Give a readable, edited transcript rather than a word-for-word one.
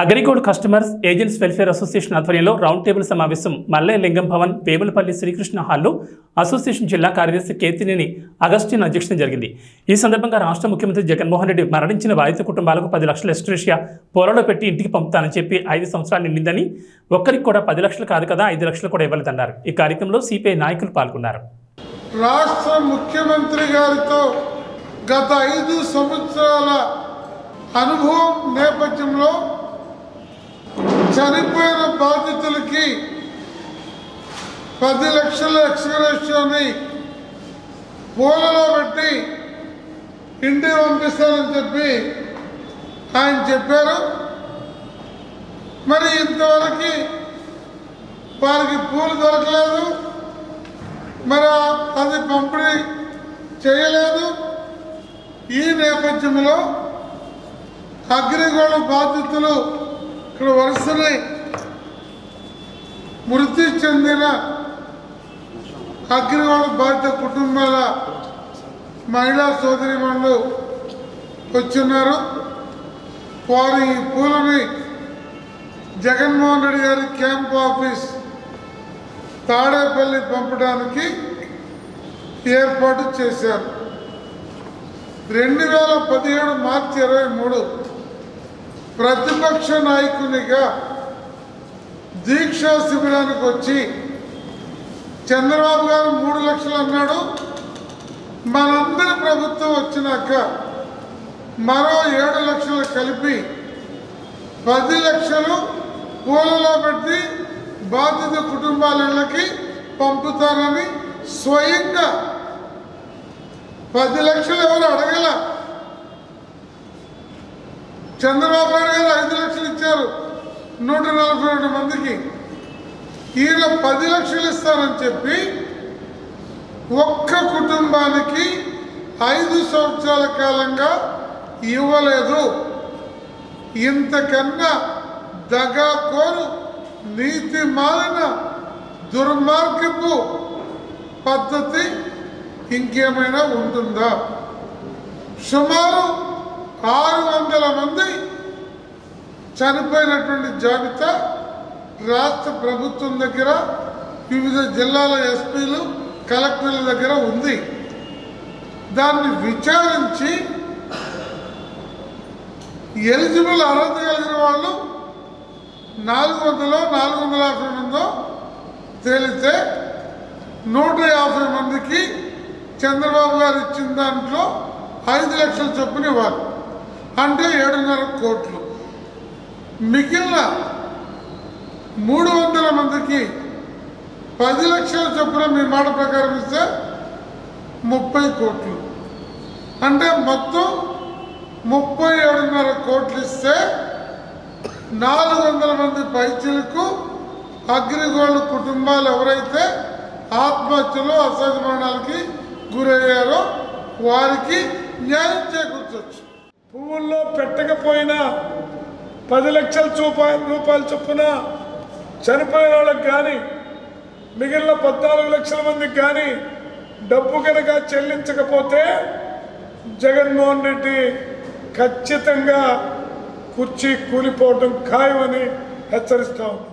AgriGold customers agents welfare association ఆధ్వర్యంలో round table సమావేశం మల్లె లింగం భవన్ వేములపల్లి శ్రీకృష్ణ హాల్లో అసోసియేషన్ జిల్లా కార్యదర్శి కేతినేని అగస్టిన్ అధ్యక్షతన జరిగింది। ఈ సందర్భంగా రాష్ట్ర ముఖ్యమంత్రి జగన్మోహన్ రెడ్డి మరణించిన బాధిత కుటుంబాలకు 10 లక్షల ఎస్ట్రేషియా పోరాలో పెట్టి ఇంటికి పంపుతానని చెప్పి 5 సంవత్సరాలు నిండిందని, ఒక్కరికి కూడా 10 లక్షలు కాదు కదా 5 లక్షలు కూడా ఇవ్వలేదన్నారు। ఈ కార్యక్రమంలో సిపిఐ నాయకులు పాల్గొన్నారు। రాష్ట్ర ముఖ్యమంత్రి గారితో గత 5 సంవత్సరాల అనుభవం నేపథ్యంలో చనిపోయిన బాధితులకి 10 లక్షల ఎక్స్‌గ్రేషియాని పోలలో పెట్టి ఇంటికి పంపిస్తానని చెప్పి ఆయన చెప్పారు। మరి ఇంతవరకు వారికి పూలు దొరకలేదు, మరి అది పంపిణీ చేయలేదు। ఈ నేపథ్యంలో అగ్రిగోల్డ్ బాధితులు ఇక్కడ వరుసని మృతి చెందిన అగ్రిగోల్డ్ బాధిత కుటుంబాల మహిళా సోదరీమణులు వచ్చున్నారు। వారు ఈ పూలని జగన్మోహన్ రెడ్డి గారి క్యాంప్ ఆఫీస్ తాడేపల్లి పంపడానికి ఏర్పాటు చేశారు। 2017 మార్చి 23 ప్రతిపక్ష నాయకునిగా దీక్షా శిబిరానికి వచ్చి చంద్రబాబు గారు 3 లక్షలు అన్నాడు। మనందరి ప్రభుత్వం వచ్చినాక మరో 7 లక్షలు కలిపి 10 లక్షలు పూలలో పెట్టి బాధిత కుటుంబాలకి పంపుతారని స్వయంగా 10 లక్షలు ఎవరు అడగల। చంద్రబాబు నాయుడు గారు 5 లక్షలు ఇచ్చారు 142 మందికి, ఈయన 10 లక్షలు ఇస్తారని చెప్పి ఒక్క కుటుంబానికి 5 సంవత్సరాల కాలంగా ఇవ్వలేదు। ఇంతకన్నా దగాకోరు నీతి మాలిన దుర్మార్గపు పద్ధతి ఇంకేమైనా ఉంటుందా? సుమారు 600 మంది చనిపోయినటువంటి జాబితా రాష్ట్ర ప్రభుత్వం దగ్గర, వివిధ జిల్లాల ఎస్పీలు కలెక్టర్ల దగ్గర ఉంది। దాన్ని విచారించి ఎలిజిబుల్ అర్హత కలిగిన వాళ్ళు 400 450 మందో తేలితే 150 మందికి చంద్రబాబు గారు ఇచ్చిన దాంట్లో 5 లక్షల చొప్పున ఇవ్వాలి, అంటే 7.5 కోట్లు। మిగిలిన 300 మందికి 10 లక్షల చొప్పున మీ మాట ప్రకారం ఇస్తే 30 కోట్లు, అంటే మొత్తం 37.5 కోట్లు ఇస్తే 400 మంది పైచిలకు అగ్రిగోల్డ్ కుటుంబాలు ఎవరైతే ఆత్మహత్యలు అసహజ మరణాలకి గురయ్యారో వారికి న్యాయం చేకూర్చవచ్చు। పువ్వుల్లో పెట్టకపోయినా 10 లక్షల రూపాయల చొప్పున చనిపోయిన వాళ్ళకి కానీ మిగిలిన 14 లక్షల మందికి కానీ డబ్బు కనుక చెల్లించకపోతే జగన్మోహన్ రెడ్డి ఖచ్చితంగా కుర్చీ కూలిపోవడం ఖాయమని హెచ్చరిస్తా ఉన్నాం।